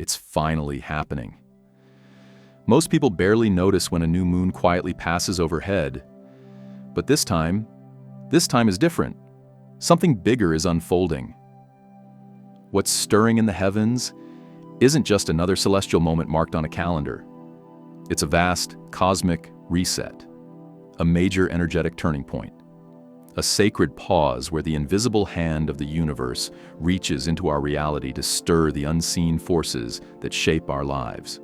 It's finally happening. Most people barely notice when a new moon quietly passes overhead. But this time is different. Something bigger is unfolding. What's stirring in the heavens isn't just another celestial moment marked on a calendar. It's a vast, cosmic reset, a major energetic turning point, a sacred pause where the invisible hand of the universe reaches into our reality to stir the unseen forces that shape our lives.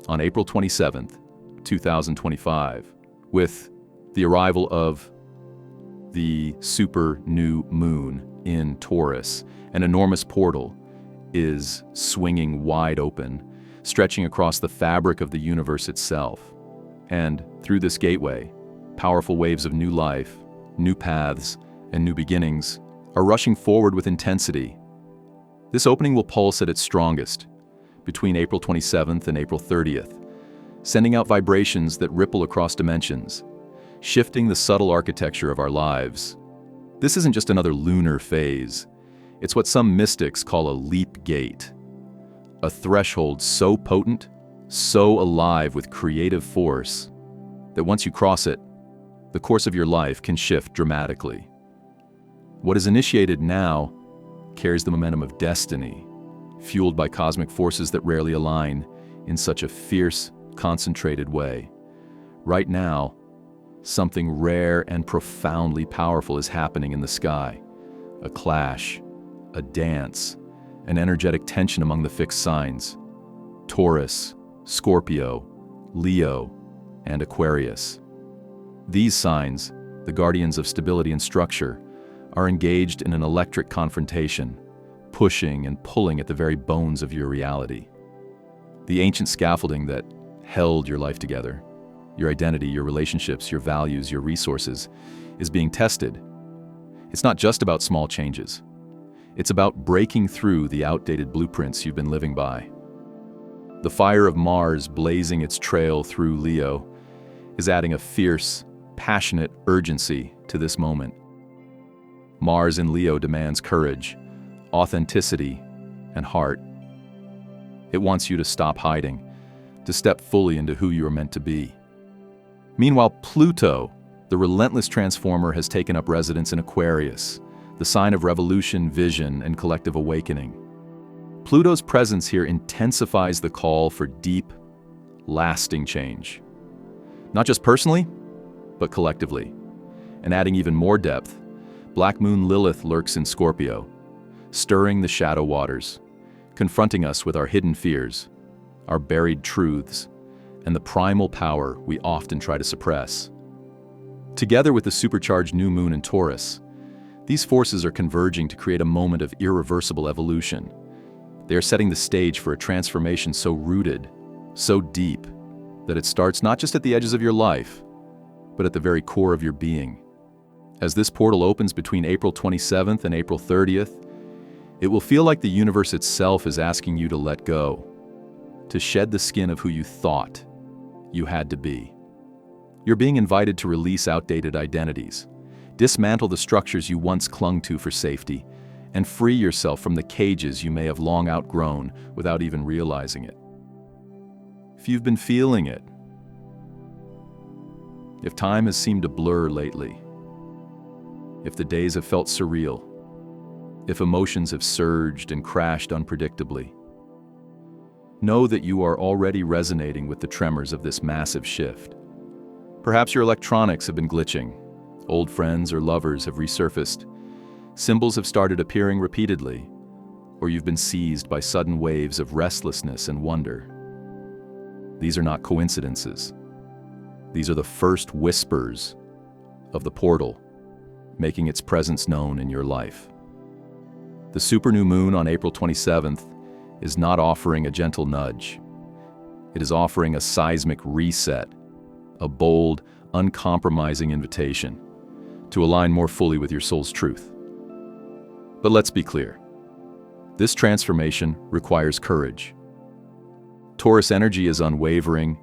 On April 27th, 2025, with the arrival of the super new moon in Taurus, an enormous portal is swinging wide open, stretching across the fabric of the universe itself. And through this gateway, powerful waves of new life, new paths, and new beginnings are rushing forward with intensity. This opening will pulse at its strongest between April 27th and April 30th, sending out vibrations that ripple across dimensions, shifting the subtle architecture of our lives. This isn't just another lunar phase. It's what some mystics call a leap gate, a threshold so potent, so alive with creative force, that once you cross it, the course of your life can shift dramatically. What is initiated now carries the momentum of destiny, fueled by cosmic forces that rarely align in such a fierce, concentrated way. Right now, something rare and profoundly powerful is happening in the sky. A clash, a dance, an energetic tension among the fixed signs: Taurus, Scorpio, Leo, and Aquarius. These signs, the guardians of stability and structure, are engaged in an electric confrontation, pushing and pulling at the very bones of your reality. The ancient scaffolding that held your life together, your identity, your relationships, your values, your resources, is being tested. It's not just about small changes. It's about breaking through the outdated blueprints you've been living by. The fire of Mars blazing its trail through Leo is adding a fierce, passionate urgency to this moment. Mars in Leo demands courage, authenticity, and heart. It wants you to stop hiding, to step fully into who you are meant to be. Meanwhile, Pluto, the relentless transformer, has taken up residence in Aquarius, the sign of revolution, vision, and collective awakening. Pluto's presence here intensifies the call for deep, lasting change. Not just personally, but collectively. And adding even more depth, Black Moon Lilith lurks in Scorpio, stirring the shadow waters, confronting us with our hidden fears, our buried truths, and the primal power we often try to suppress. Together with the supercharged new moon in Taurus, these forces are converging to create a moment of irreversible evolution. They are setting the stage for a transformation so rooted, so deep, that it starts not just at the edges of your life, but at the very core of your being. As this portal opens between April 27th and April 30th, it will feel like the universe itself is asking you to let go, to shed the skin of who you thought you had to be. You're being invited to release outdated identities, dismantle the structures you once clung to for safety, and free yourself from the cages you may have long outgrown without even realizing it. If you've been feeling it, if time has seemed to blur lately, if the days have felt surreal, if emotions have surged and crashed unpredictably, know that you are already resonating with the tremors of this massive shift. Perhaps your electronics have been glitching, old friends or lovers have resurfaced, symbols have started appearing repeatedly, or you've been seized by sudden waves of restlessness and wonder. These are not coincidences. These are the first whispers of the portal, making its presence known in your life. The super new moon on April 27th is not offering a gentle nudge. It is offering a seismic reset, a bold, uncompromising invitation to align more fully with your soul's truth. But let's be clear. This transformation requires courage. Taurus energy is unwavering,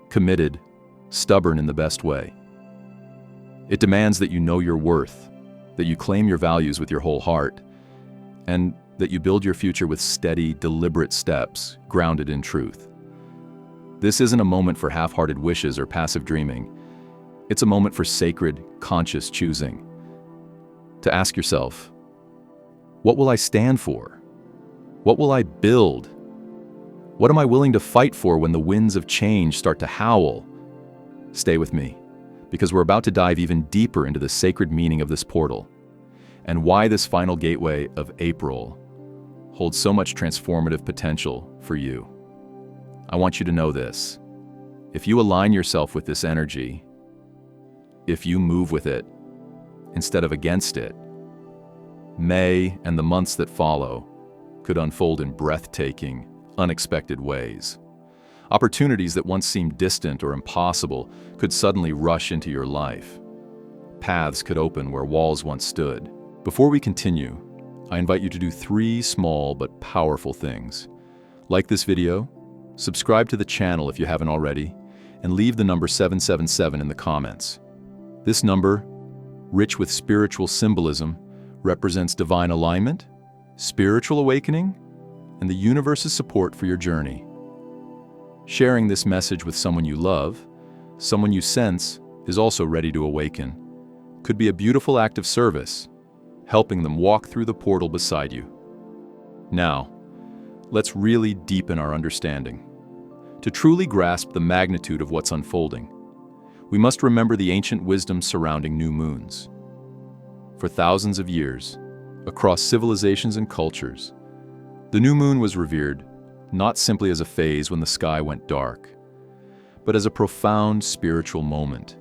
committed, stubborn in the best way. It demands that you know your worth, that you claim your values with your whole heart, and that you build your future with steady, deliberate steps grounded in truth. This isn't a moment for half-hearted wishes or passive dreaming. It's a moment for sacred, conscious choosing. To ask yourself, what will I stand for? What will I build? What am I willing to fight for when the winds of change start to howl? Stay with me, because we're about to dive even deeper into the sacred meaning of this portal, and why this final gateway of April holds so much transformative potential for you. I want you to know this. If you align yourself with this energy, if you move with it instead of against it, May and the months that follow could unfold in breathtaking, unexpected ways. Opportunities that once seemed distant or impossible could suddenly rush into your life. Paths could open where walls once stood. Before we continue, I invite you to do 3 small but powerful things. Like this video, subscribe to the channel if you haven't already, and leave the number 777 in the comments. This number, rich with spiritual symbolism, represents divine alignment, spiritual awakening, and the universe's support for your journey. Sharing this message with someone you love, someone you sense is also ready to awaken, could be a beautiful act of service, helping them walk through the portal beside you. Now, let's really deepen our understanding. To truly grasp the magnitude of what's unfolding, we must remember the ancient wisdom surrounding new moons. For thousands of years, across civilizations and cultures, the new moon was revered not simply as a phase when the sky went dark, but as a profound spiritual moment,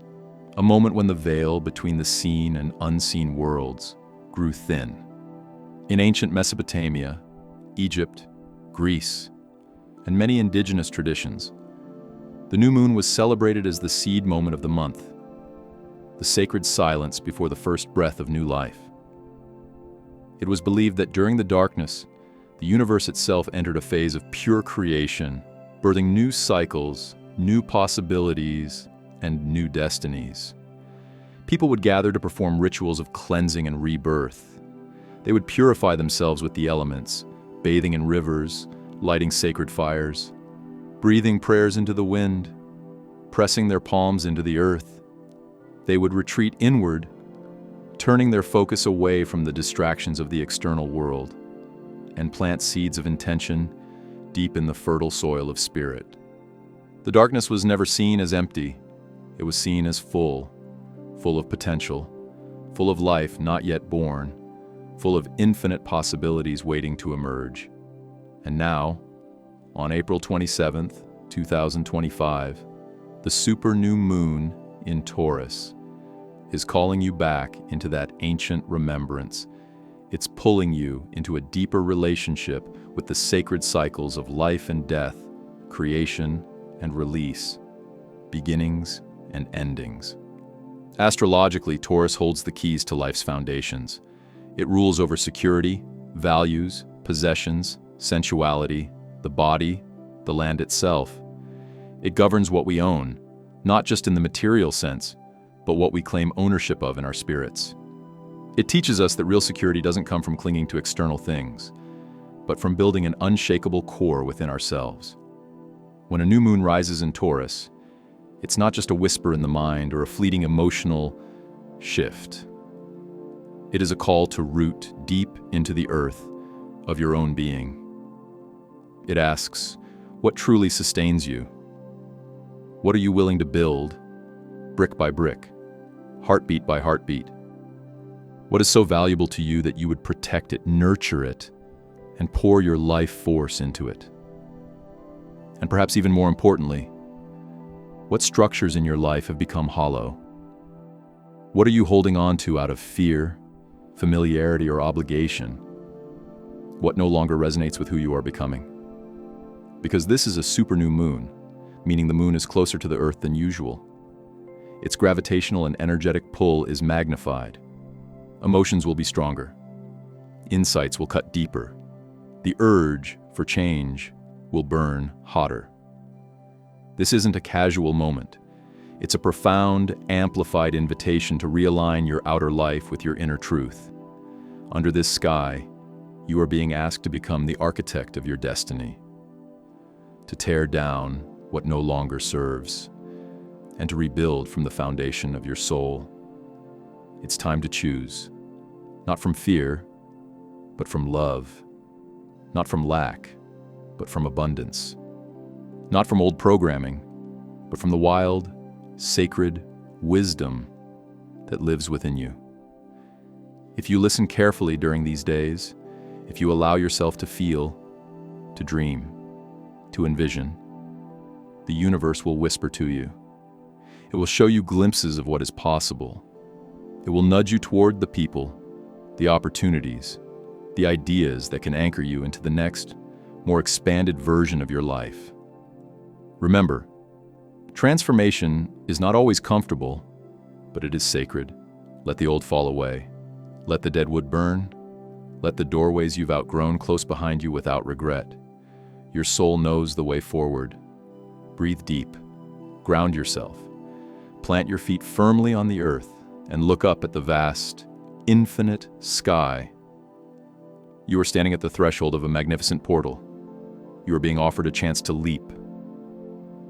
a moment when the veil between the seen and unseen worlds grew thin. In ancient Mesopotamia, Egypt, Greece, and many indigenous traditions, the new moon was celebrated as the seed moment of the month, the sacred silence before the first breath of new life. It was believed that during the darkness, the universe itself entered a phase of pure creation, birthing new cycles, new possibilities, and new destinies. People would gather to perform rituals of cleansing and rebirth. They would purify themselves with the elements, bathing in rivers, lighting sacred fires, breathing prayers into the wind, pressing their palms into the earth. They would retreat inward, turning their focus away from the distractions of the external world, and plant seeds of intention deep in the fertile soil of spirit. The darkness was never seen as empty. It was seen as full of potential, full of life not yet born, full of infinite possibilities waiting to emerge. And now, on April 27th, 2025, the super new moon in Taurus is calling you back into that ancient remembrance. It's pulling you into a deeper relationship with the sacred cycles of life and death, creation and release, beginnings and endings. Astrologically, Taurus holds the keys to life's foundations. It rules over security, values, possessions, sensuality, the body, the land itself. It governs what we own, not just in the material sense, but what we claim ownership of in our spirits. It teaches us that real security doesn't come from clinging to external things, but from building an unshakable core within ourselves. When a new moon rises in Taurus, it's not just a whisper in the mind or a fleeting emotional shift. It is a call to root deep into the earth of your own being. It asks, what truly sustains you? What are you willing to build, brick by brick, heartbeat by heartbeat? What is so valuable to you that you would protect it, nurture it, and pour your life force into it? And perhaps even more importantly, what structures in your life have become hollow? What are you holding on to out of fear, familiarity, or obligation? What no longer resonates with who you are becoming? Because this is a super new moon, meaning the moon is closer to the earth than usual. Its gravitational and energetic pull is magnified. Emotions will be stronger. Insights will cut deeper. The urge for change will burn hotter. This isn't a casual moment. It's a profound, amplified invitation to realign your outer life with your inner truth. Under this sky, You are being asked to become the architect of your destiny, to tear down what no longer serves, and to rebuild from the foundation of your soul. It's time to choose, not from fear, but from love, not from lack, but from abundance, not from old programming, but from the wild, sacred wisdom that lives within you. If you listen carefully during these days, if you allow yourself to feel, to dream, to envision, the universe will whisper to you. It will show you glimpses of what is possible. It will nudge you toward the people, the opportunities, the ideas that can anchor you into the next, more expanded version of your life. Remember, transformation is not always comfortable, but it is sacred. Let the old fall away. Let the dead wood burn. Let the doorways you've outgrown close behind you without regret. Your soul knows the way forward. Breathe deep. Ground yourself. Plant your feet firmly on the earth and look up at the vast, infinite sky. You are standing at the threshold of a magnificent portal. You are being offered a chance to leap,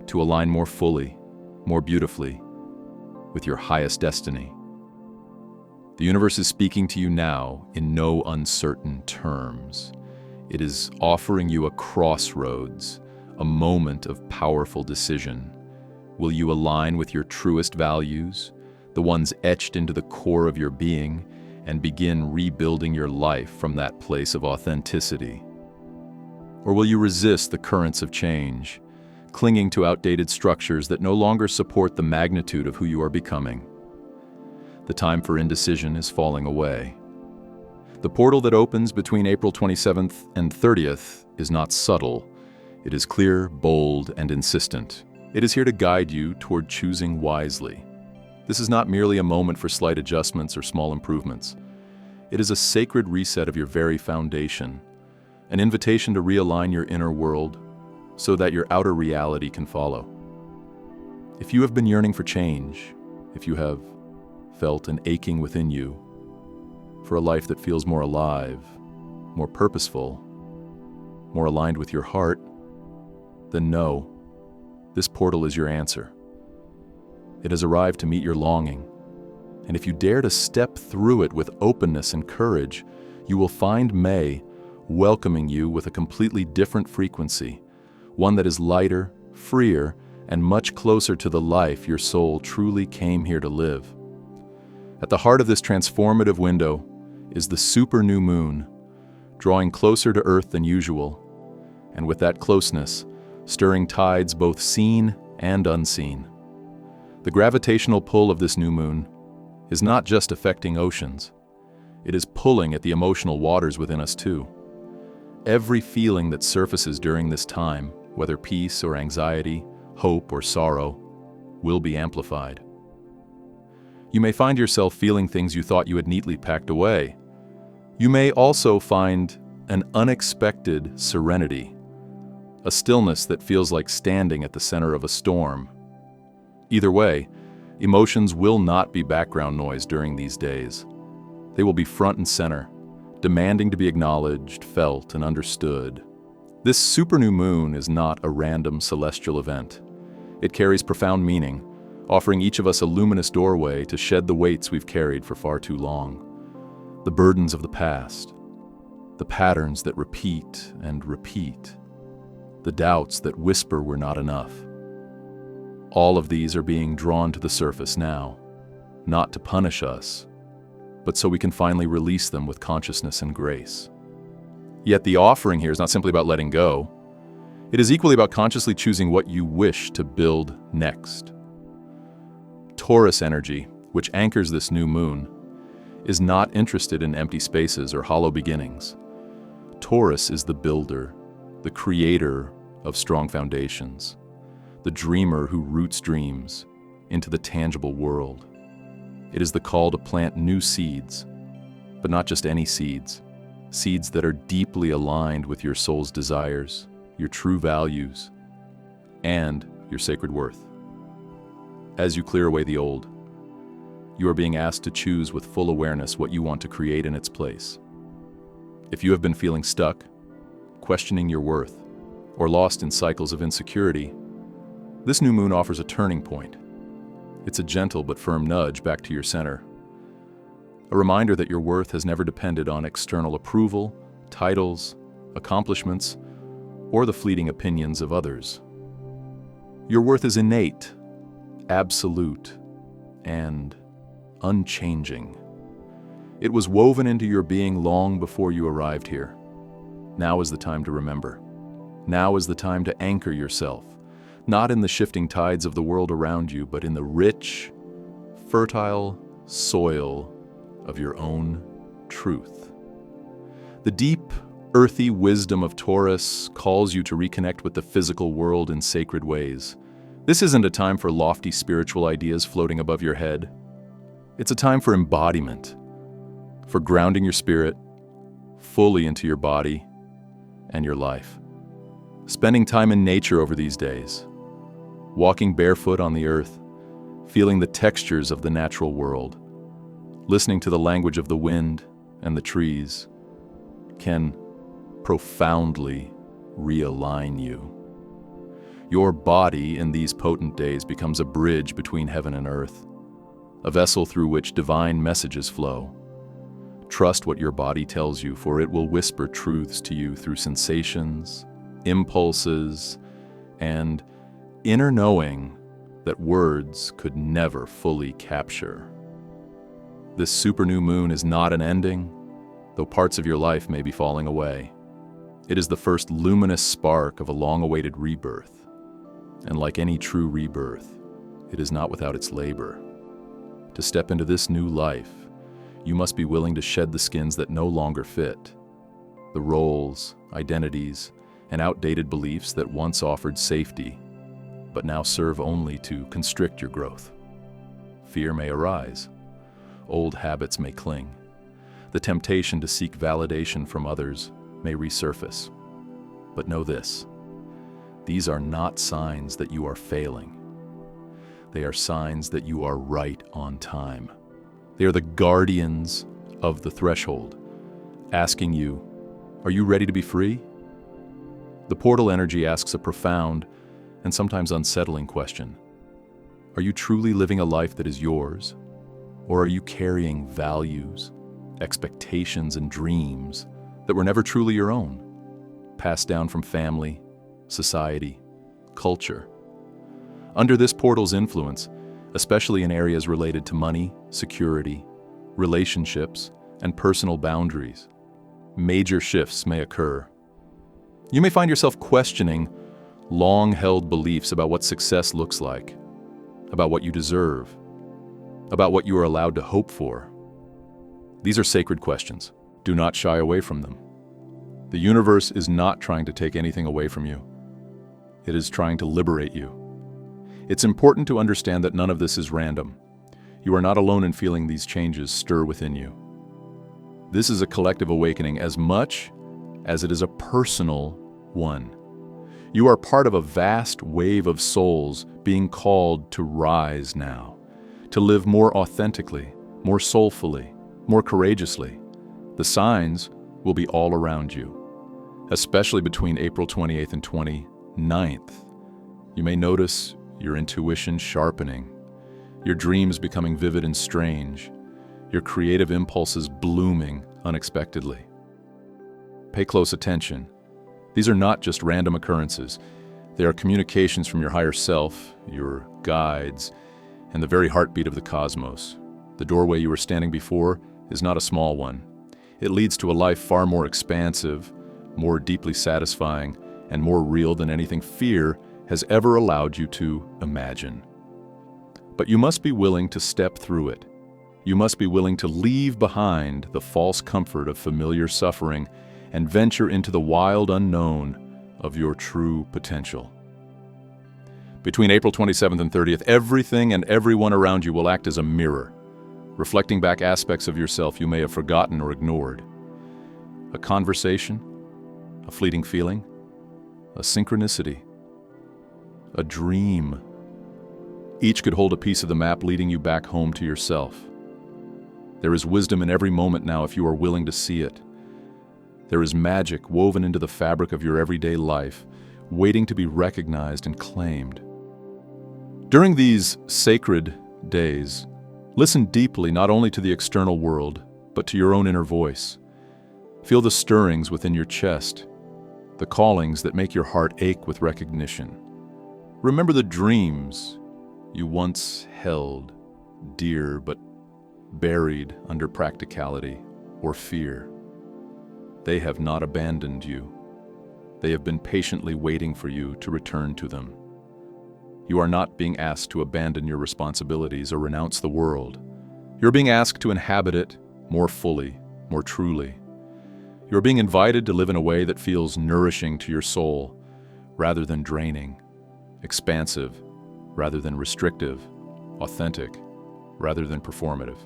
to align more fully, more beautifully, with your highest destiny. The universe is speaking to you now in no uncertain terms. It is offering you a crossroads, a moment of powerful decision. Will you align with your truest values, the ones etched into the core of your being, and begin rebuilding your life from that place of authenticity? Or will you resist the currents of change, clinging to outdated structures that no longer support the magnitude of who you are becoming? The time for indecision is falling away. The portal that opens between April 27th and 30th is not subtle. It is clear, bold, and insistent. It is here to guide you toward choosing wisely. This is not merely a moment for slight adjustments or small improvements. It is a sacred reset of your very foundation, an invitation to realign your inner world so that your outer reality can follow. If you have been yearning for change, if you have felt an aching within you for a life that feels more alive, more purposeful, more aligned with your heart, then know, this portal is your answer. It has arrived to meet your longing, and if you dare to step through it with openness and courage, you will find May welcoming you with a completely different frequency, one that is lighter, freer, and much closer to the life your soul truly came here to live. At the heart of this transformative window is the super new moon, drawing closer to Earth than usual, and with that closeness, stirring tides both seen and unseen. The gravitational pull of this new moon is not just affecting oceans, it is pulling at the emotional waters within us too. Every feeling that surfaces during this time, whether peace or anxiety, hope or sorrow, will be amplified. You may find yourself feeling things you thought you had neatly packed away. You may also find an unexpected serenity, a stillness that feels like standing at the center of a storm. Either way, emotions will not be background noise during these days. They will be front and center, demanding to be acknowledged, felt, and understood. This super new moon is not a random celestial event. It carries profound meaning, offering each of us a luminous doorway to shed the weights we've carried for far too long. The burdens of the past, the patterns that repeat and repeat, the doubts that whisper we're not enough. All of these are being drawn to the surface now, not to punish us, but so we can finally release them with consciousness and grace. Yet the offering here is not simply about letting go. It is equally about consciously choosing what you wish to build next. Taurus energy, which anchors this new moon, is not interested in empty spaces or hollow beginnings. Taurus is the builder, the creator of strong foundations, the dreamer who roots dreams into the tangible world. It is the call to plant new seeds, but not just any seeds, seeds that are deeply aligned with your soul's desires, your true values, and your sacred worth. As you clear away the old, you are being asked to choose with full awareness what you want to create in its place. If you have been feeling stuck, questioning your worth, or lost in cycles of insecurity, this new moon offers a turning point. It's a gentle but firm nudge back to your center. A reminder that your worth has never depended on external approval, titles, accomplishments, or the fleeting opinions of others. Your worth is innate, absolute, and unchanging. It was woven into your being long before you arrived here. Now is the time to remember. Now is the time to anchor yourself, not in the shifting tides of the world around you, but in the rich, fertile soil of your own truth. The deep, earthy wisdom of Taurus calls you to reconnect with the physical world in sacred ways. This isn't a time for lofty spiritual ideas floating above your head. It's a time for embodiment, for grounding your spirit fully into your body and your life. Spending time in nature over these days, walking barefoot on the earth, feeling the textures of the natural world, listening to the language of the wind and the trees, can profoundly realign you. Your body in these potent days becomes a bridge between heaven and earth, a vessel through which divine messages flow. Trust what your body tells you, for it will whisper truths to you through sensations, impulses, and inner knowing that words could never fully capture. This super new moon is not an ending, though parts of your life may be falling away. It is the first luminous spark of a long-awaited rebirth. And like any true rebirth, it is not without its labor. To step into this new life, you must be willing to shed the skins that no longer fit, the roles, identities, and outdated beliefs that once offered safety, but now serve only to constrict your growth. Fear may arise. Old habits may cling. The temptation to seek validation from others may resurface. But know this: these are not signs that you are failing. They are signs that you are right on time. They are the guardians of the threshold, asking you, are you ready to be free? The portal energy asks a profound and sometimes unsettling question. Are you truly living a life that is yours? Or are you carrying values, expectations, and dreams that were never truly your own, passed down from family, society, culture? Under this portal's influence, especially in areas related to money, security, relationships, and personal boundaries, major shifts may occur. You may find yourself questioning long-held beliefs about what success looks like, about what you deserve, about what you are allowed to hope for. These are sacred questions. Do not shy away from them. The universe is not trying to take anything away from you. It is trying to liberate you. It's important to understand that none of this is random. You are not alone in feeling these changes stir within you. This is a collective awakening as much as it is a personal one. You are part of a vast wave of souls being called to rise now, to live more authentically, more soulfully, more courageously. The signs will be all around you, especially between April 28th and 29th. You may notice your intuition sharpening, your dreams becoming vivid and strange, your creative impulses blooming unexpectedly. Pay close attention. These are not just random occurrences. They are communications from your higher self, your guides, and the very heartbeat of the cosmos. The doorway you are standing before is not a small one. It leads to a life far more expansive, more deeply satisfying, and more real than anything fear has ever allowed you to imagine. But you must be willing to step through it. You must be willing to leave behind the false comfort of familiar suffering and venture into the wild unknown of your true potential. Between April 27th and 30th, everything and everyone around you will act as a mirror, reflecting back aspects of yourself you may have forgotten or ignored. A conversation, a fleeting feeling, a synchronicity, a dream. Each could hold a piece of the map leading you back home to yourself. There is wisdom in every moment now if you are willing to see it. There is magic woven into the fabric of your everyday life, waiting to be recognized and claimed. During these sacred days, listen deeply not only to the external world, but to your own inner voice. Feel the stirrings within your chest, the callings that make your heart ache with recognition. Remember the dreams you once held dear but buried under practicality or fear. They have not abandoned you. They have been patiently waiting for you to return to them. You are not being asked to abandon your responsibilities or renounce the world. You're being asked to inhabit it more fully, more truly. You're being invited to live in a way that feels nourishing to your soul, rather than draining, expansive, rather than restrictive, authentic, rather than performative.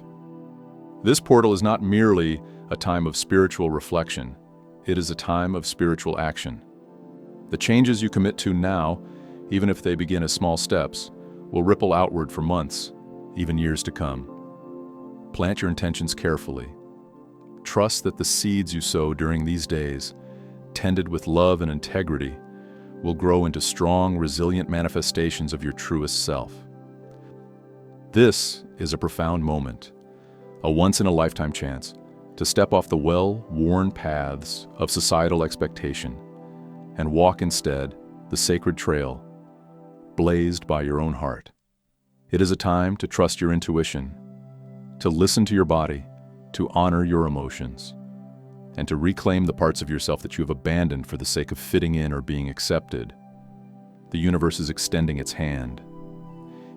This portal is not merely a time of spiritual reflection, it is a time of spiritual action. The changes you commit to now, even if they begin as small steps, will ripple outward for months, even years to come. Plant your intentions carefully. Trust that the seeds you sow during these days, tended with love and integrity, will grow into strong, resilient manifestations of your truest self. This is a profound moment, a once-in-a-lifetime chance to step off the well-worn paths of societal expectation and walk instead the sacred trail blazed by your own heart. It is a time to trust your intuition, to listen to your body, to honor your emotions, and to reclaim the parts of yourself that you have abandoned for the sake of fitting in or being accepted. The universe is extending its hand.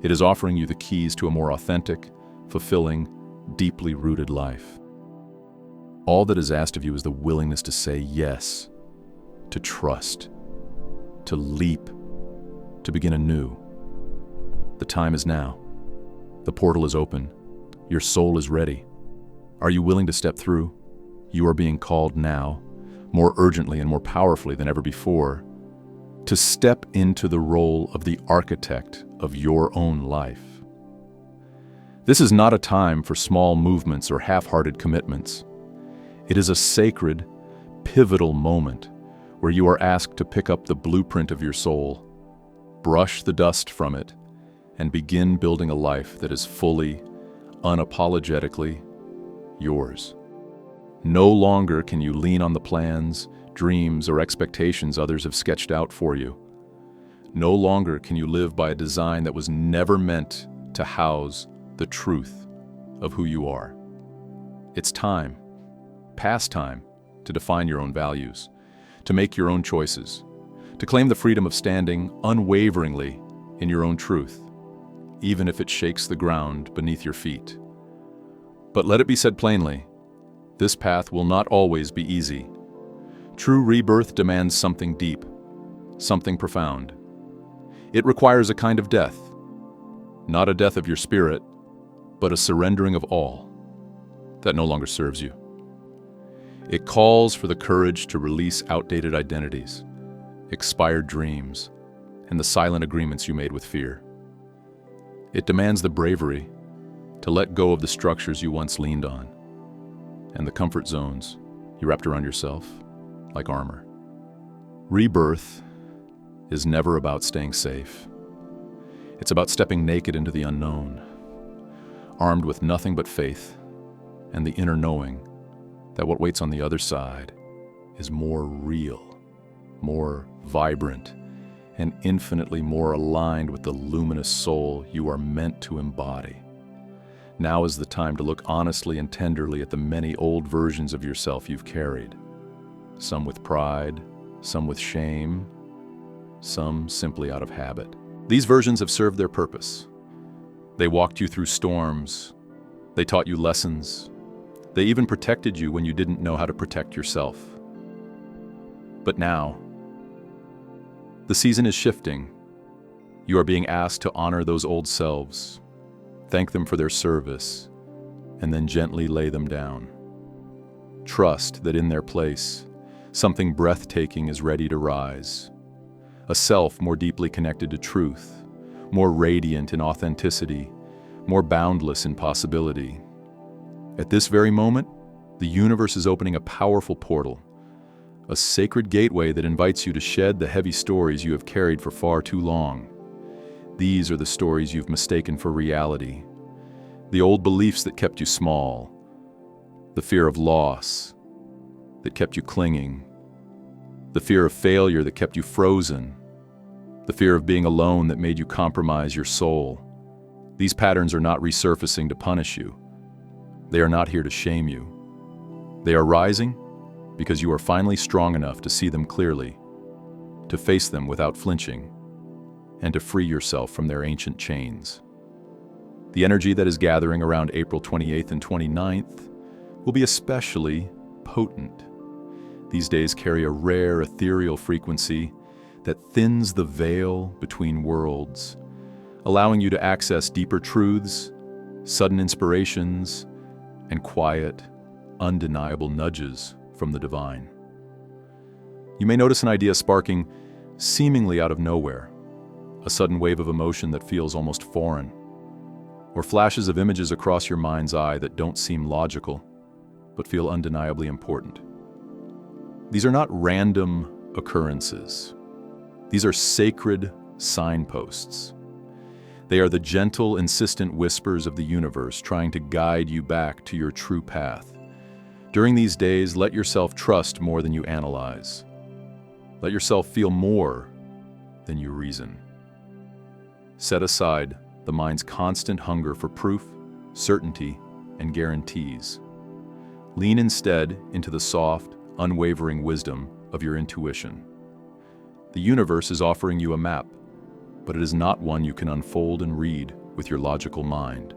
It is offering you the keys to a more authentic, fulfilling, deeply rooted life. All that is asked of you is the willingness to say yes, to trust, to leap, to begin anew. The time is now. The portal is open. Your soul is ready. Are you willing to step through? You are being called now, more urgently and more powerfully than ever before, to step into the role of the architect of your own life. This is not a time for small movements or half-hearted commitments. It is a sacred, pivotal moment where you are asked to pick up the blueprint of your soul, brush the dust from it, and begin building a life that is fully, unapologetically yours. No longer can you lean on the plans, dreams, or expectations others have sketched out for you. No longer can you live by a design that was never meant to house the truth of who you are. It's time, past time, to define your own values, to make your own choices, to claim the freedom of standing unwaveringly in your own truth, even if it shakes the ground beneath your feet. But let it be said plainly, this path will not always be easy. True rebirth demands something deep, something profound. It requires a kind of death, not a death of your spirit, but a surrendering of all that no longer serves you. It calls for the courage to release outdated identities, expired dreams, and the silent agreements you made with fear. It demands the bravery to let go of the structures you once leaned on, and the comfort zones you wrapped around yourself like armor. Rebirth is never about staying safe. It's about stepping naked into the unknown, armed with nothing but faith and the inner knowing that what waits on the other side is more real, more vibrant, and infinitely more aligned with the luminous soul you are meant to embody. Now is the time to look honestly and tenderly at the many old versions of yourself you've carried. Some with pride, some with shame, some simply out of habit. These versions have served their purpose. They walked you through storms. They taught you lessons. They even protected you when you didn't know how to protect yourself. But now, the season is shifting. You are being asked to honor those old selves, thank them for their service, and then gently lay them down. Trust that in their place, something breathtaking is ready to rise. A self more deeply connected to truth, more radiant in authenticity, more boundless in possibility. At this very moment, the universe is opening a powerful portal, a sacred gateway that invites you to shed the heavy stories you have carried for far too long. These are the stories you've mistaken for reality. The old beliefs that kept you small. The fear of loss that kept you clinging. The fear of failure that kept you frozen. The fear of being alone that made you compromise your soul. These patterns are not resurfacing to punish you. They are not here to shame you. They are rising because you are finally strong enough to see them clearly, to face them without flinching, and to free yourself from their ancient chains. The energy that is gathering around April 28th and 29th will be especially potent. These days carry a rare ethereal frequency that thins the veil between worlds, allowing you to access deeper truths, sudden inspirations, and quiet, undeniable nudges from the divine. You may notice an idea sparking seemingly out of nowhere, a sudden wave of emotion that feels almost foreign, or flashes of images across your mind's eye that don't seem logical, but feel undeniably important. These are not random occurrences. These are sacred signposts. They are the gentle, insistent whispers of the universe trying to guide you back to your true path. During these days, let yourself trust more than you analyze. Let yourself feel more than you reason. Set aside the mind's constant hunger for proof, certainty, and guarantees. Lean instead into the soft, unwavering wisdom of your intuition. The universe is offering you a map, but it is not one you can unfold and read with your logical mind.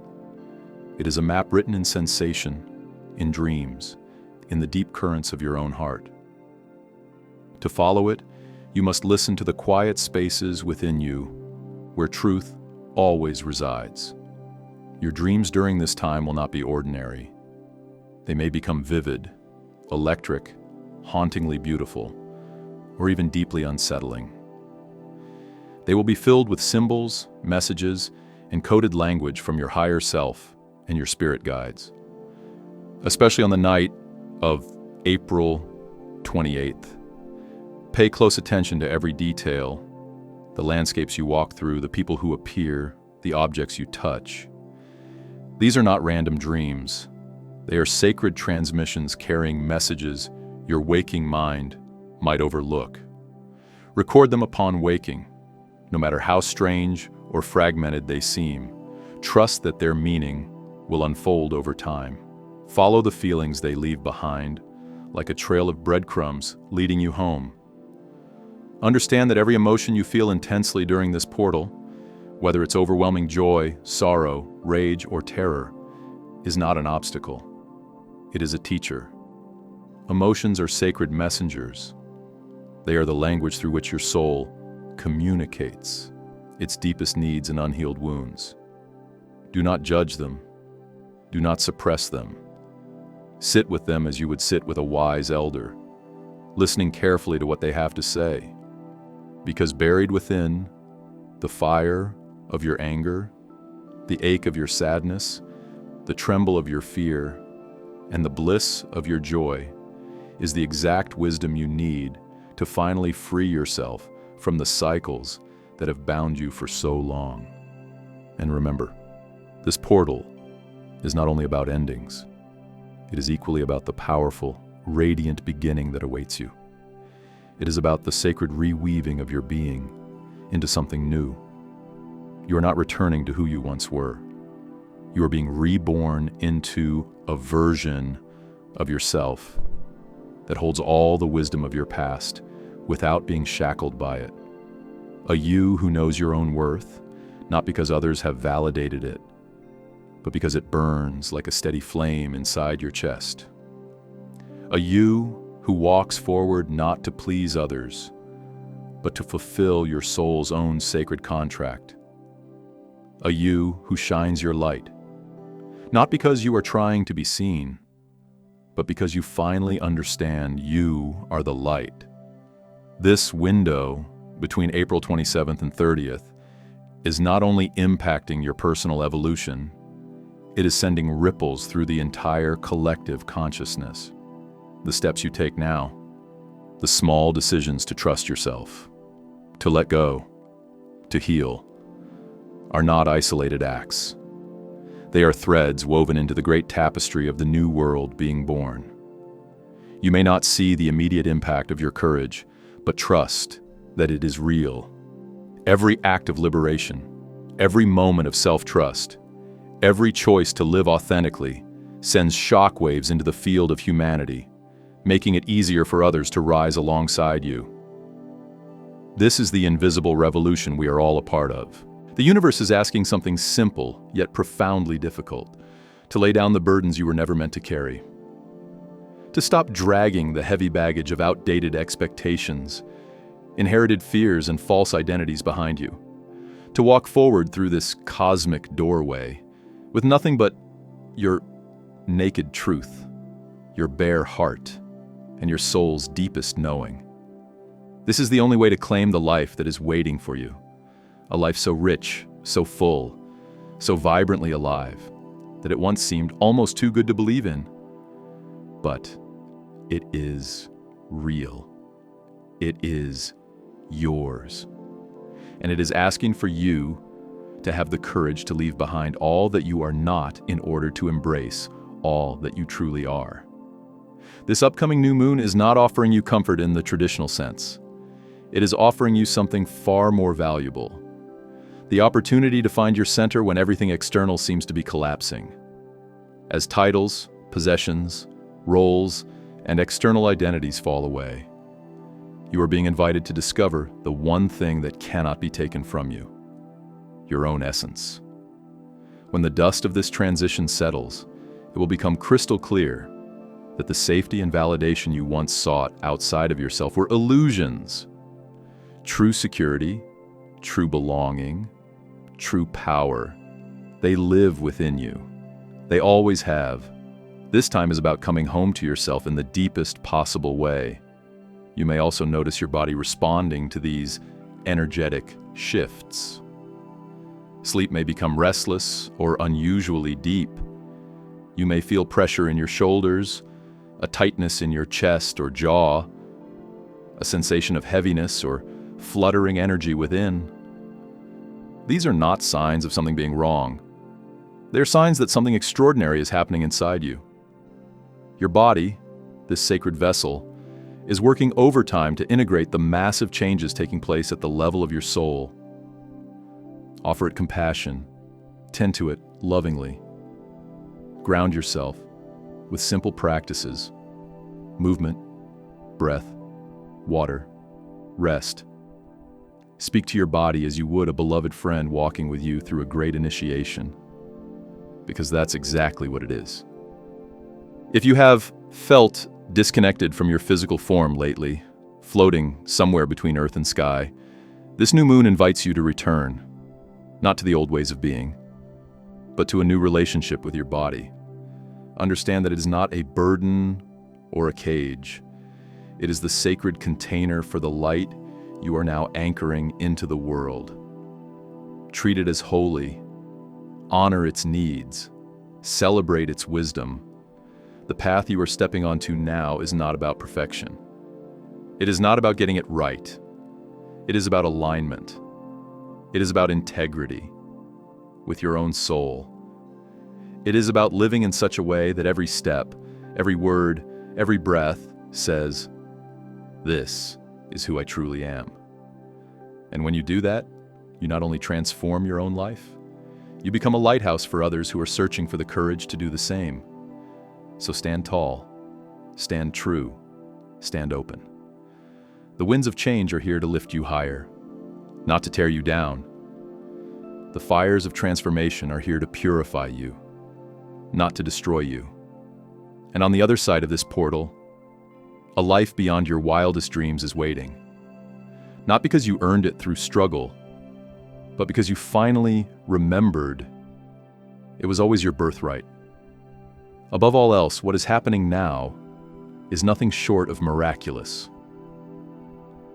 It is a map written in sensation, in dreams, in the deep currents of your own heart. To follow it, you must listen to the quiet spaces within you, where truth always resides. Your dreams during this time will not be ordinary. They may become vivid, electric, hauntingly beautiful, or even deeply unsettling. They will be filled with symbols, messages, and coded language from your higher self and your spirit guides. Especially on the night of April 28th. Pay close attention to every detail, the landscapes you walk through, the people who appear, the objects you touch. These are not random dreams. They are sacred transmissions carrying messages your waking mind might overlook. Record them upon waking, no matter how strange or fragmented they seem. Trust that their meaning will unfold over time. Follow the feelings they leave behind, like a trail of breadcrumbs leading you home. Understand that every emotion you feel intensely during this portal, whether it's overwhelming joy, sorrow, rage, or terror, is not an obstacle. It is a teacher. Emotions are sacred messengers. They are the language through which your soul communicates its deepest needs and unhealed wounds. Do not judge them. Do not suppress them. Sit with them as you would sit with a wise elder, listening carefully to what they have to say. Because buried within the fire of your anger, the ache of your sadness, the tremble of your fear, and the bliss of your joy is the exact wisdom you need to finally free yourself from the cycles that have bound you for so long. And remember, this portal is not only about endings, it is equally about the powerful, radiant beginning that awaits you. It is about the sacred reweaving of your being into something new. You are not returning to who you once were. You are being reborn into a version of yourself that holds all the wisdom of your past without being shackled by it. A you who knows your own worth, not because others have validated it, but because it burns like a steady flame inside your chest. A you who walks forward not to please others, but to fulfill your soul's own sacred contract. A you who shines your light, not because you are trying to be seen, but because you finally understand you are the light. This window between April 27th and 30th is not only impacting your personal evolution, it is sending ripples through the entire collective consciousness. The steps you take now, The small decisions to trust yourself, to let go, to heal, are not isolated acts. They are threads woven into the great tapestry of the new world being born. You may not see the immediate impact of your courage, but trust that it is real. Every act of liberation, every moment of self-trust, every choice to live authentically sends shockwaves into the field of humanity, making it easier for others to rise alongside you. This is the invisible revolution we are all a part of. The universe is asking something simple, yet profoundly difficult: to lay down the burdens you were never meant to carry. To stop dragging the heavy baggage of outdated expectations, inherited fears, and false identities behind you. To walk forward through this cosmic doorway with nothing but your naked truth, your bare heart, and your soul's deepest knowing. This is the only way to claim the life that is waiting for you. A life so rich, so full, so vibrantly alive, that it once seemed almost too good to believe in. But it is real. It is yours. And it is asking for you to have the courage to leave behind all that you are not in order to embrace all that you truly are. This upcoming new moon is not offering you comfort in the traditional sense. It is offering you something far more valuable: the opportunity to find your center when everything external seems to be collapsing. As titles, possessions, roles, and external identities fall away, you are being invited to discover the one thing that cannot be taken from you: your own essence. When the dust of this transition settles, it will become crystal clear that the safety and validation you once sought outside of yourself were illusions. True security, true belonging, true power, they live within you. They always have. This time is about coming home to yourself in the deepest possible way. You may also notice your body responding to these energetic shifts. Sleep may become restless or unusually deep. You may feel pressure in your shoulders, a tightness in your chest or jaw, a sensation of heaviness or fluttering energy within. These are not signs of something being wrong. They're signs that something extraordinary is happening inside you. Your body, this sacred vessel, is working overtime to integrate the massive changes taking place at the level of your soul. Offer it compassion. Tend to it lovingly. Ground yourself with simple practices: movement, breath, water, rest. Speak to your body as you would a beloved friend walking with you through a great initiation, because that's exactly what it is. If you have felt disconnected from your physical form lately, floating somewhere between earth and sky, this new moon invites you to return, not to the old ways of being, but to a new relationship with your body. Understand that it is not a burden or a cage. It is the sacred container for the light you are now anchoring into the world. Treat it as holy. Honor its needs. Celebrate its wisdom. The path you are stepping onto now is not about perfection. It is not about getting it right. It is about alignment. It is about integrity with your own soul. It is about living in such a way that every step, every word, every breath says, "This is who I truly am." And when you do that, you not only transform your own life, you become a lighthouse for others who are searching for the courage to do the same. So stand tall, stand true, stand open. The winds of change are here to lift you higher, not to tear you down. The fires of transformation are here to purify you, not to destroy you. And on the other side of this portal, a life beyond your wildest dreams is waiting. Not because you earned it through struggle, but because you finally remembered it was always your birthright. Above all else, what is happening now is nothing short of miraculous.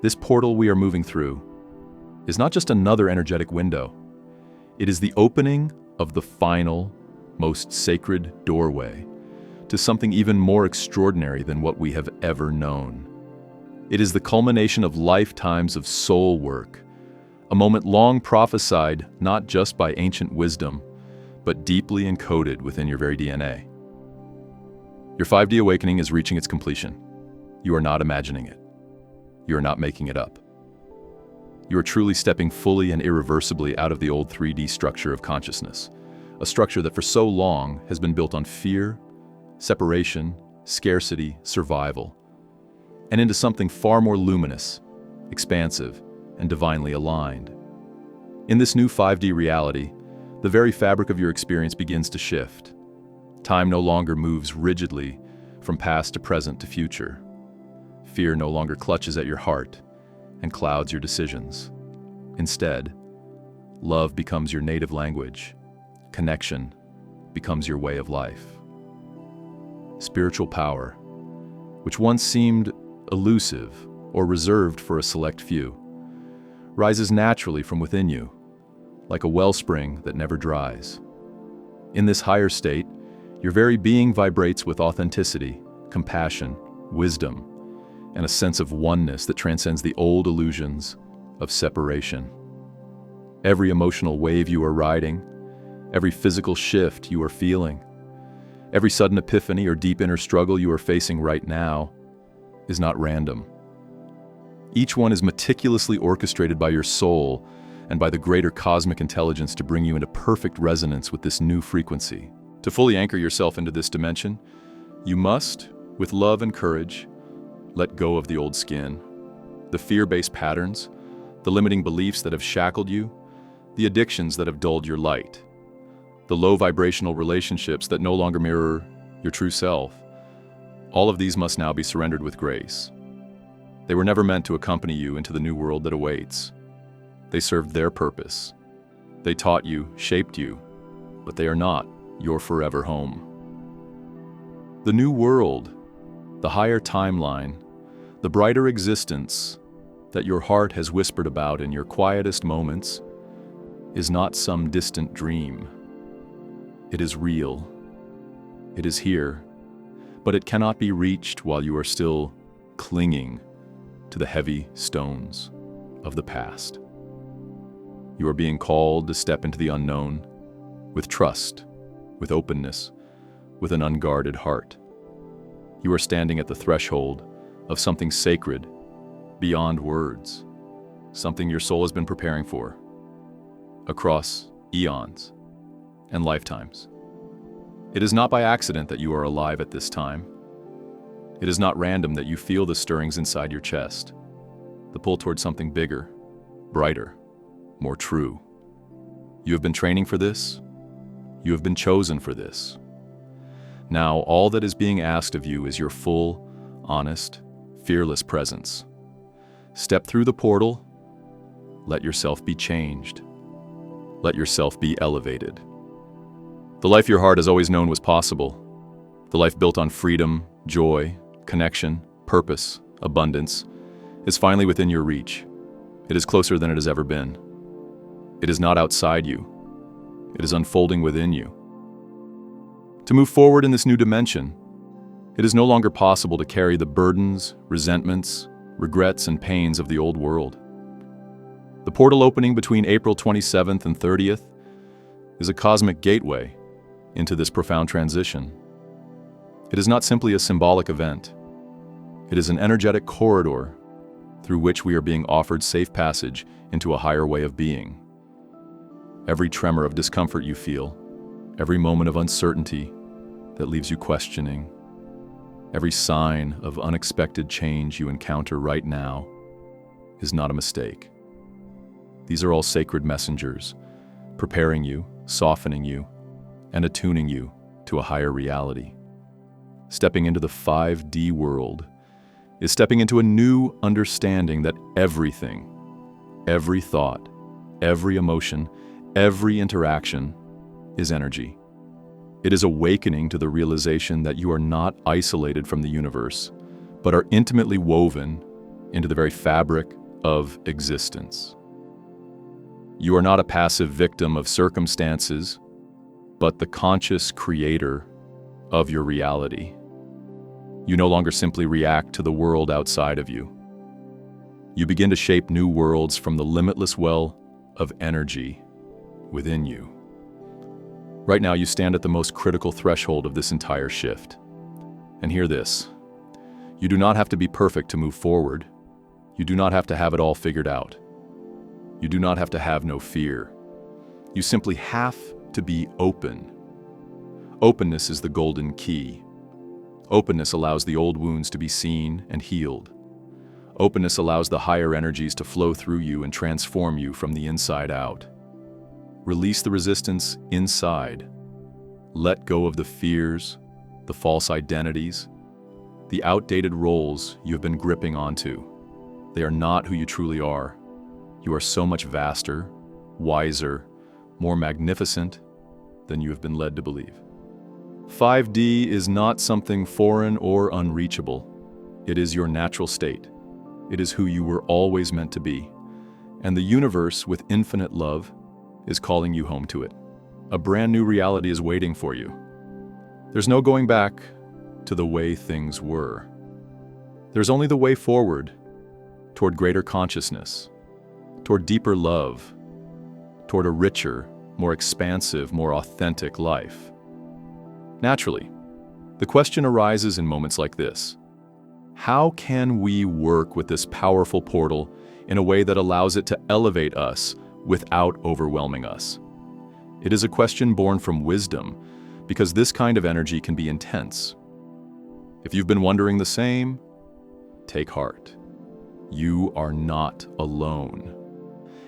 This portal we are moving through is not just another energetic window. It is the opening of the final, most sacred doorway to something even more extraordinary than what we have ever known. It is the culmination of lifetimes of soul work, a moment long prophesied not just by ancient wisdom, but deeply encoded within your very DNA. Your 5D awakening is reaching its completion. You are not imagining it. You are not making it up. You are truly stepping fully and irreversibly out of the old 3D structure of consciousness, a structure that for so long has been built on fear, separation, scarcity, survival, and into something far more luminous, expansive, and divinely aligned. In this new 5D reality, the very fabric of your experience begins to shift. Time no longer moves rigidly from past to present to future. Fear no longer clutches at your heart and clouds your decisions. Instead, love becomes your native language. Connection becomes your way of life. Spiritual power, which once seemed elusive or reserved for a select few, rises naturally from within you, like a wellspring that never dries. In this higher state, your very being vibrates with authenticity, compassion, wisdom, and a sense of oneness that transcends the old illusions of separation. Every emotional wave you are riding, every physical shift you are feeling, every sudden epiphany or deep inner struggle you are facing right now is not random. Each one is meticulously orchestrated by your soul and by the greater cosmic intelligence to bring you into perfect resonance with this new frequency. To fully anchor yourself into this dimension, you must, with love and courage, let go of the old skin, the fear-based patterns, the limiting beliefs that have shackled you, the addictions that have dulled your light, the low vibrational relationships that no longer mirror your true self. All of these must now be surrendered with grace. They were never meant to accompany you into the new world that awaits. They served their purpose. They taught you, shaped you, but they are not your forever home. The new world, the higher timeline, the brighter existence that your heart has whispered about in your quietest moments is not some distant dream. It is real. It is here, but it cannot be reached while you are still clinging to the heavy stones of the past. You are being called to step into the unknown with trust, with openness, with an unguarded heart. You are standing at the threshold of something sacred, beyond words, something your soul has been preparing for, across eons and lifetimes. It is not by accident that you are alive at this time. It is not random that you feel the stirrings inside your chest, the pull towards something bigger, brighter, more true. You have been training for this. You have been chosen for this. Now, all that is being asked of you is your full, honest, fearless presence. Step through the portal. Let yourself be changed. Let yourself be elevated. The life your heart has always known was possible. The life built on freedom, joy, connection, purpose, abundance, is finally within your reach. It is closer than it has ever been. It is not outside you. It is unfolding within you. To move forward in this new dimension, it is no longer possible to carry the burdens, resentments, regrets, and pains of the old world. The portal opening between April 27th and 30th is a cosmic gateway into this profound transition. It is not simply a symbolic event. It is an energetic corridor through which we are being offered safe passage into a higher way of being. Every tremor of discomfort you feel, every moment of uncertainty that leaves you questioning, every sign of unexpected change you encounter right now is not a mistake. These are all sacred messengers, preparing you, softening you, and attuning you to a higher reality. Stepping into the 5D world is stepping into a new understanding that everything, every thought, every emotion, every interaction is energy. It is awakening to the realization that you are not isolated from the universe, but are intimately woven into the very fabric of existence. You are not a passive victim of circumstances, but the conscious creator of your reality. You no longer simply react to the world outside of you. You begin to shape new worlds from the limitless well of energy within you. Right now, you stand at the most critical threshold of this entire shift. And hear this. You do not have to be perfect to move forward. You do not have to have it all figured out. You do not have to have no fear. You simply have to be open. Openness is the golden key. Openness allows the old wounds to be seen and healed. Openness allows the higher energies to flow through you and transform you from the inside out. Release the resistance inside. Let go of the fears, the false identities, the outdated roles you have been gripping onto. They are not who you truly are. You are so much vaster, wiser, more magnificent than you have been led to believe. 5D is not something foreign or unreachable. It is your natural state. It is who you were always meant to be. And the universe, with infinite love, is calling you home to it. A brand new reality is waiting for you. There's no going back to the way things were. There's only the way forward, toward greater consciousness, toward deeper love, toward a richer, more expansive, more authentic life. Naturally, the question arises in moments like this. How can we work with this powerful portal in a way that allows it to elevate us without overwhelming us? It is a question born from wisdom, because this kind of energy can be intense. If you've been wondering the same, take heart. You are not alone.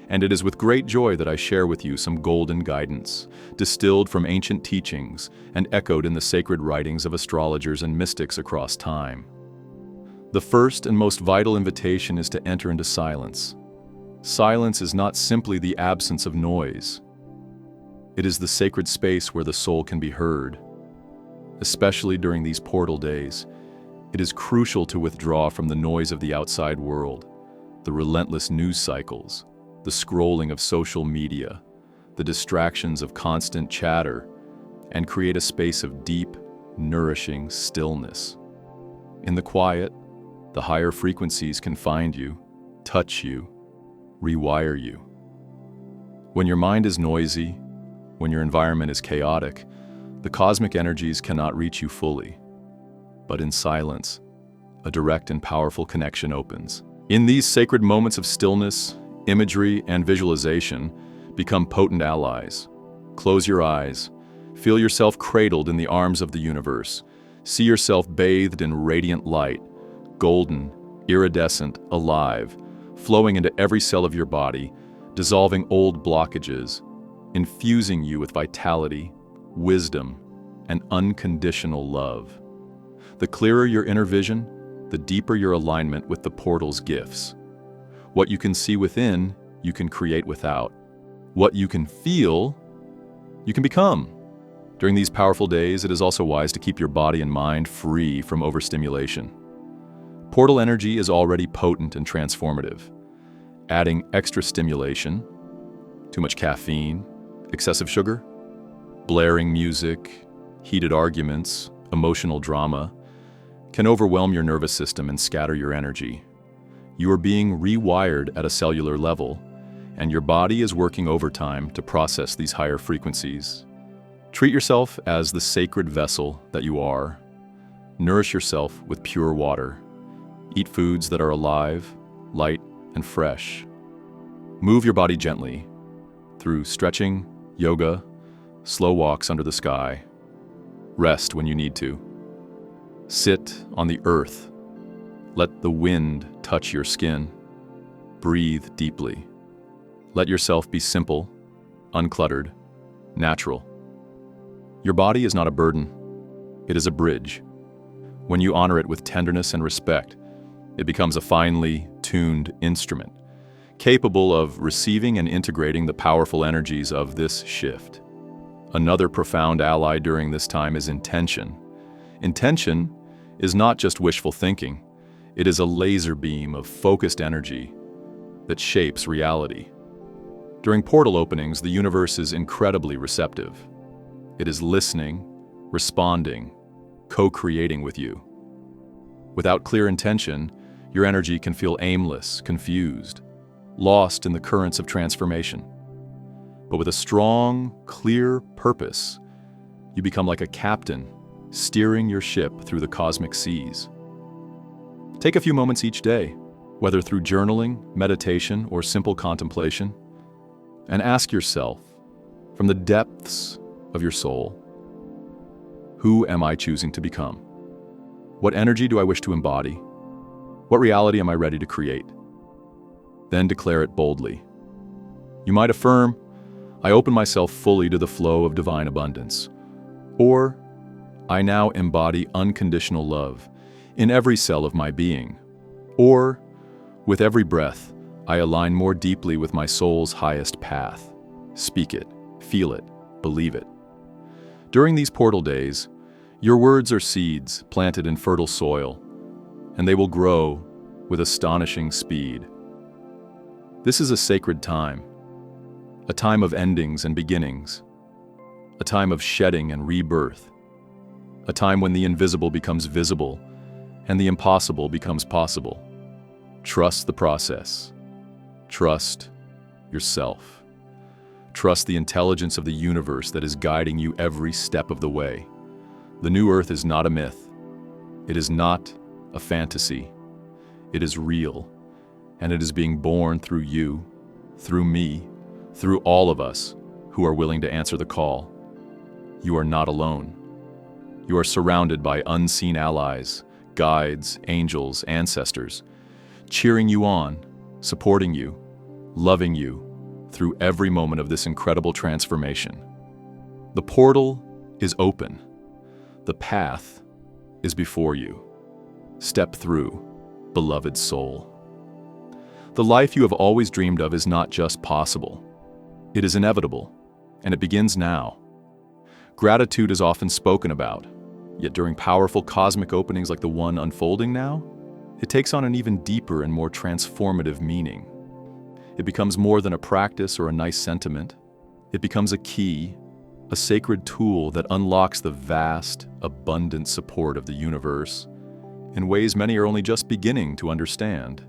And it is with great joy that I share with you some golden guidance, distilled from ancient teachings and echoed in the sacred writings of astrologers and mystics across time. The first and most vital invitation is to enter into silence. Silence is not simply the absence of noise. It is the sacred space where the soul can be heard. Especially during these portal days, it is crucial to withdraw from the noise of the outside world, the relentless news cycles, the scrolling of social media, the distractions of constant chatter, and create a space of deep, nourishing stillness. In the quiet, the higher frequencies can find you, touch you, rewire you. When your mind is noisy, when your environment is chaotic, the cosmic energies cannot reach you fully. But in silence, a direct and powerful connection opens. In these sacred moments of stillness, imagery and visualization become potent allies. Close your eyes. Feel yourself cradled in the arms of the universe. See yourself bathed in radiant light, golden, iridescent, alive, flowing into every cell of your body, dissolving old blockages, infusing you with vitality, wisdom, and unconditional love. The clearer your inner vision, the deeper your alignment with the portal's gifts. What you can see within, you can create without. What you can feel, you can become. During these powerful days, it is also wise to keep your body and mind free from overstimulation. Portal energy is already potent and transformative. Adding extra stimulation, too much caffeine, excessive sugar, blaring music, heated arguments, emotional drama, can overwhelm your nervous system and scatter your energy. You are being rewired at a cellular level, and your body is working overtime to process these higher frequencies. Treat yourself as the sacred vessel that you are. Nourish yourself with pure water. Eat foods that are alive, light, and fresh. Move your body gently through stretching, yoga, slow walks under the sky. Rest when you need to. Sit on the earth. Let the wind touch your skin. Breathe deeply. Let yourself be simple, uncluttered, natural. Your body is not a burden. It is a bridge. When you honor it with tenderness and respect, it becomes a finely tuned instrument, capable of receiving and integrating the powerful energies of this shift. Another profound ally during this time is intention. Intention is not just wishful thinking. It is a laser beam of focused energy that shapes reality. During portal openings, the universe is incredibly receptive. It is listening, responding, co-creating with you. Without clear intention, Your energy can feel aimless, confused, lost in the currents of transformation. But with a strong, clear purpose, you become like a captain steering your ship through the cosmic seas. Take a few moments each day, whether through journaling, meditation, or simple contemplation, and ask yourself, from the depths of your soul, who am I choosing to become? What energy do I wish to embody? What reality am I ready to create? Then declare it boldly. You might affirm, I open myself fully to the flow of divine abundance. Or, I now embody unconditional love in every cell of my being. Or, with every breath, I align more deeply with my soul's highest path. Speak it, feel it, believe it. During these portal days, your words are seeds planted in fertile soil, and they will grow with astonishing speed. This is a sacred time, a time of endings and beginnings, a time of shedding and rebirth, a time when the invisible becomes visible and the impossible becomes possible. Trust the process. Trust yourself. Trust the intelligence of the universe that is guiding you every step of the way. The new earth is not a myth. It is not a fantasy. It is real, and it is being born through you, through me, through all of us who are willing to answer the call. You are not alone. You are surrounded by unseen allies, guides, angels, ancestors, cheering you on, supporting you, loving you through every moment of this incredible transformation. The portal is open. The path is before you. Step through, beloved soul. The life you have always dreamed of is not just possible. It is inevitable, and it begins now. Gratitude is often spoken about, yet during powerful cosmic openings like the one unfolding now, it takes on an even deeper and more transformative meaning. It becomes more than a practice or a nice sentiment. It becomes a key, a sacred tool that unlocks the vast, abundant support of the universe in ways many are only just beginning to understand.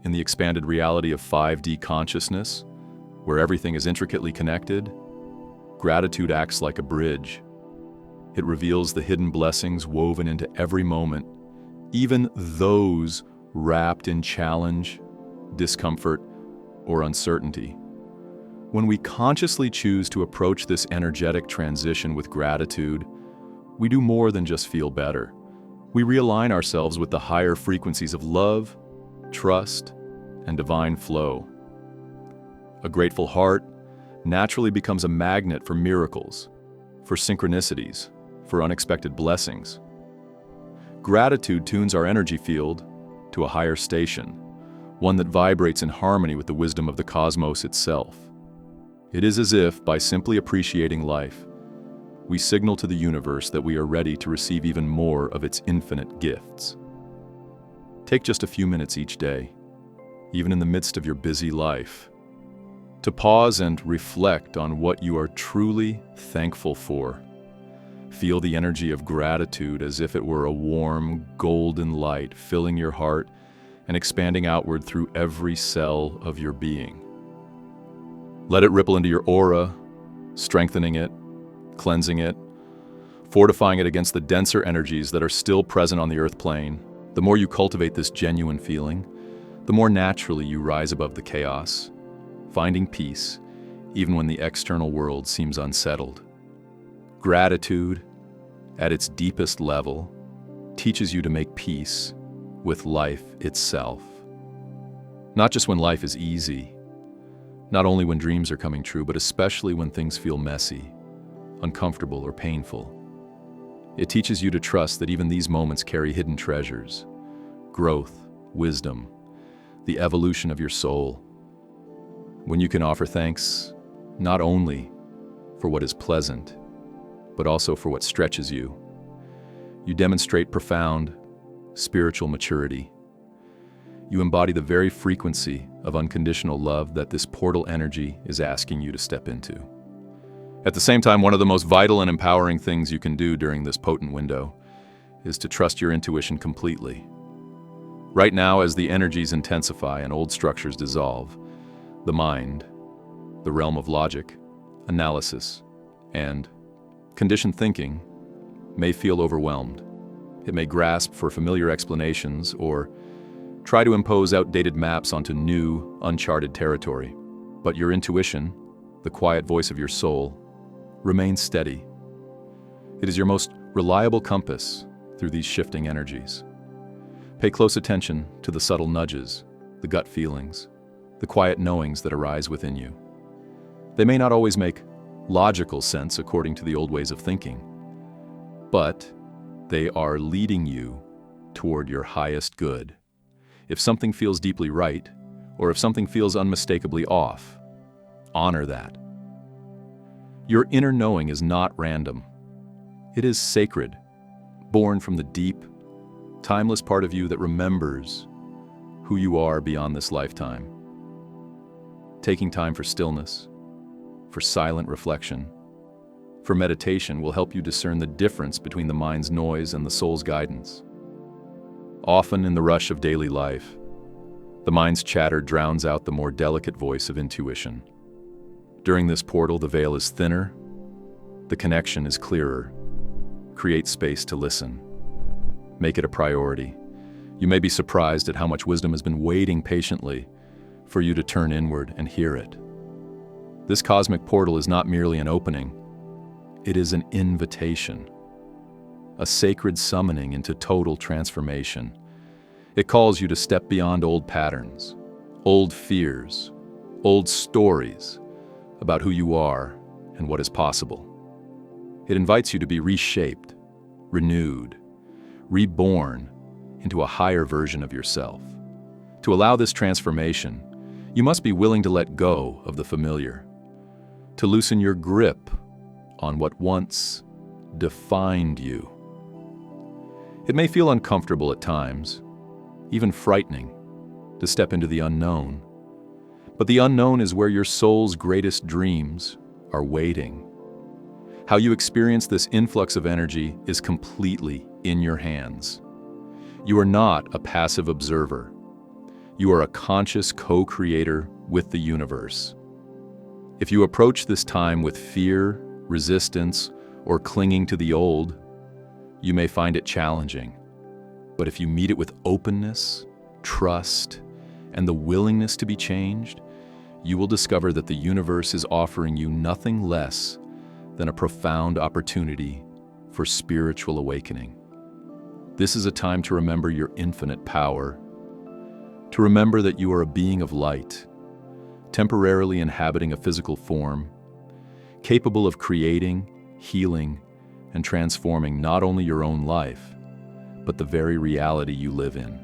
In the expanded reality of 5D consciousness, where everything is intricately connected, gratitude acts like a bridge. It reveals the hidden blessings woven into every moment, even those wrapped in challenge, discomfort, or uncertainty. When we consciously choose to approach this energetic transition with gratitude, we do more than just feel better. We realign ourselves with the higher frequencies of love, trust, and divine flow. A grateful heart naturally becomes a magnet for miracles, for synchronicities, for unexpected blessings. Gratitude tunes our energy field to a higher station, one that vibrates in harmony with the wisdom of the cosmos itself. It is as if, by simply appreciating life, we signal to the universe that we are ready to receive even more of its infinite gifts. Take just a few minutes each day, even in the midst of your busy life, to pause and reflect on what you are truly thankful for. Feel the energy of gratitude as if it were a warm, golden light filling your heart and expanding outward through every cell of your being. Let it ripple into your aura, strengthening it, cleansing it, fortifying it against the denser energies that are still present on the earth plane. The more you cultivate this genuine feeling, the more naturally you rise above the chaos, finding peace even when the external world seems unsettled. Gratitude, at its deepest level, teaches you to make peace with life itself. Not just when life is easy, not only when dreams are coming true, but especially when things feel messy, uncomfortable, or painful. It teaches you to trust that even these moments carry hidden treasures, growth, wisdom, the evolution of your soul. When you can offer thanks, not only for what is pleasant, but also for what stretches you, you demonstrate profound spiritual maturity. You embody the very frequency of unconditional love that this portal energy is asking you to step into. At the same time, one of the most vital and empowering things you can do during this potent window is to trust your intuition completely. Right now, as the energies intensify and old structures dissolve, the mind, the realm of logic, analysis, and conditioned thinking, may feel overwhelmed. It may grasp for familiar explanations or try to impose outdated maps onto new, uncharted territory. But your intuition, the quiet voice of your soul, remains steady. It is your most reliable compass through these shifting energies. Pay close attention to the subtle nudges, the gut feelings, the quiet knowings that arise within you. They may not always make logical sense according to the old ways of thinking, but they are leading you toward your highest good. If something feels deeply right, or if something feels unmistakably off, honor that. Your inner knowing is not random. It is sacred, born from the deep, timeless part of you that remembers who you are beyond this lifetime. Taking time for stillness, for silent reflection, for meditation will help you discern the difference between the mind's noise and the soul's guidance. Often in the rush of daily life, the mind's chatter drowns out the more delicate voice of intuition. During this portal, the veil is thinner, the connection is clearer. Create space to listen. Make it a priority. You may be surprised at how much wisdom has been waiting patiently for you to turn inward and hear it. This cosmic portal is not merely an opening, it is an invitation, a sacred summoning into total transformation. It calls you to step beyond old patterns, old fears, old stories about who you are and what is possible. It invites you to be reshaped, renewed, reborn into a higher version of yourself. To allow this transformation, you must be willing to let go of the familiar, to loosen your grip on what once defined you. It may feel uncomfortable at times, even frightening, to step into the unknown. But the unknown is where your soul's greatest dreams are waiting. How you experience this influx of energy is completely in your hands. You are not a passive observer. You are a conscious co-creator with the universe. If you approach this time with fear, resistance, or clinging to the old, you may find it challenging. But if you meet it with openness, trust, and the willingness to be changed, you will discover that the universe is offering you nothing less than a profound opportunity for spiritual awakening. This is a time to remember your infinite power, to remember that you are a being of light, temporarily inhabiting a physical form, capable of creating, healing, and transforming not only your own life, but the very reality you live in.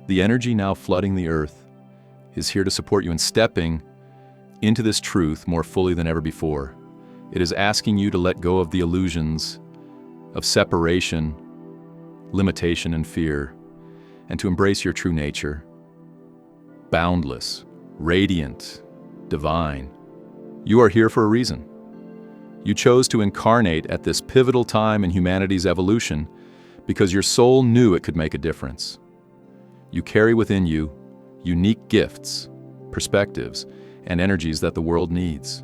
The energy now flooding the earth is here to support you in stepping into this truth more fully than ever before. It is asking you to let go of the illusions of separation, limitation, and fear, and to embrace your true nature, boundless, radiant, divine. You are here for a reason. You chose to incarnate at this pivotal time in humanity's evolution because your soul knew it could make a difference. You carry within you unique gifts, perspectives, and energies that the world needs.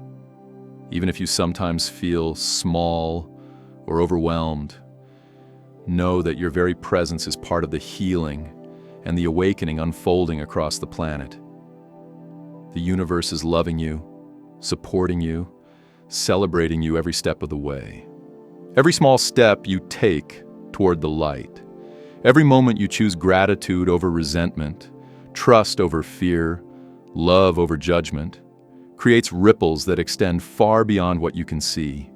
Even if you sometimes feel small or overwhelmed, know that your very presence is part of the healing and the awakening unfolding across the planet. The universe is loving you, supporting you, celebrating you every step of the way. Every small step you take toward the light, every moment you choose gratitude over resentment, trust over fear, love over judgment, creates ripples that extend far beyond what you can see.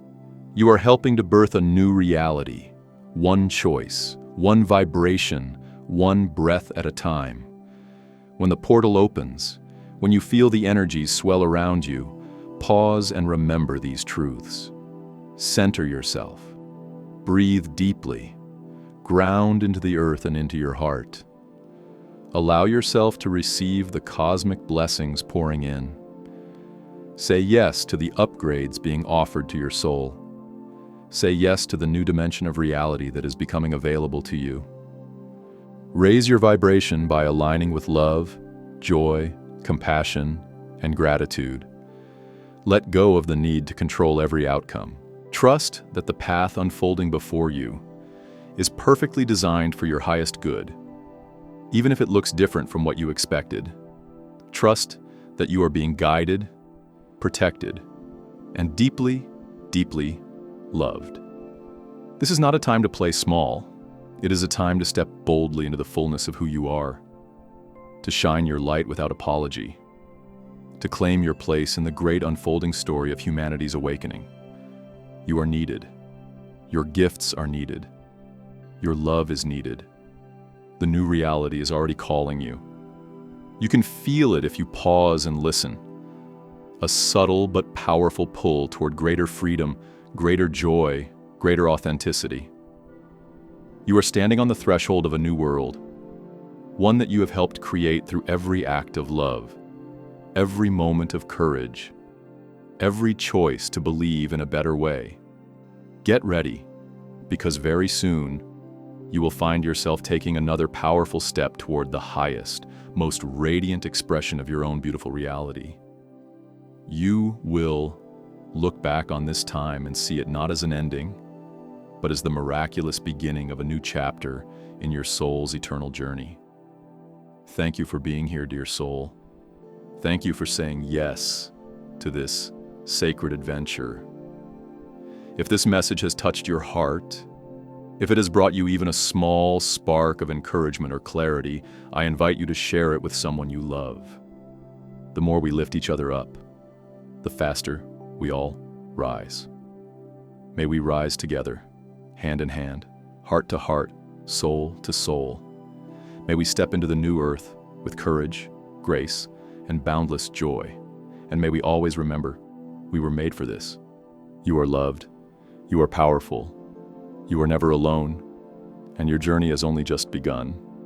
You are helping to birth a new reality, one choice, one vibration, one breath at a time. When the portal opens, when you feel the energies swell around you, pause and remember these truths. Center yourself. Breathe deeply. Ground into the earth and into your heart. Allow yourself to receive the cosmic blessings pouring in. Say yes to the upgrades being offered to your soul. Say yes to the new dimension of reality that is becoming available to you. Raise your vibration by aligning with love, joy, compassion, and gratitude. Let go of the need to control every outcome. Trust that the path unfolding before you is perfectly designed for your highest good, even if it looks different from what you expected. Trust that you are being guided, protected, and deeply, deeply loved. This is not a time to play small. It is a time to step boldly into the fullness of who you are, to shine your light without apology, to claim your place in the great unfolding story of humanity's awakening. You are needed. Your gifts are needed. Your love is needed. The new reality is already calling you. You can feel it if you pause and listen. A subtle but powerful pull toward greater freedom, greater joy, greater authenticity. You are standing on the threshold of a new world, one that you have helped create through every act of love, every moment of courage, every choice to believe in a better way. Get ready, because very soon, you will find yourself taking another powerful step toward the highest, most radiant expression of your own beautiful reality. You will look back on this time and see it not as an ending, but as the miraculous beginning of a new chapter in your soul's eternal journey. Thank you for being here, dear soul. Thank you for saying yes to this sacred adventure. If this message has touched your heart, if it has brought you even a small spark of encouragement or clarity, I invite you to share it with someone you love. The more we lift each other up, the faster we all rise. May we rise together, hand in hand, heart to heart, soul to soul. May we step into the new earth with courage, grace, and boundless joy. And may we always remember, we were made for this. You are loved, you are powerful, you are never alone, and your journey has only just begun.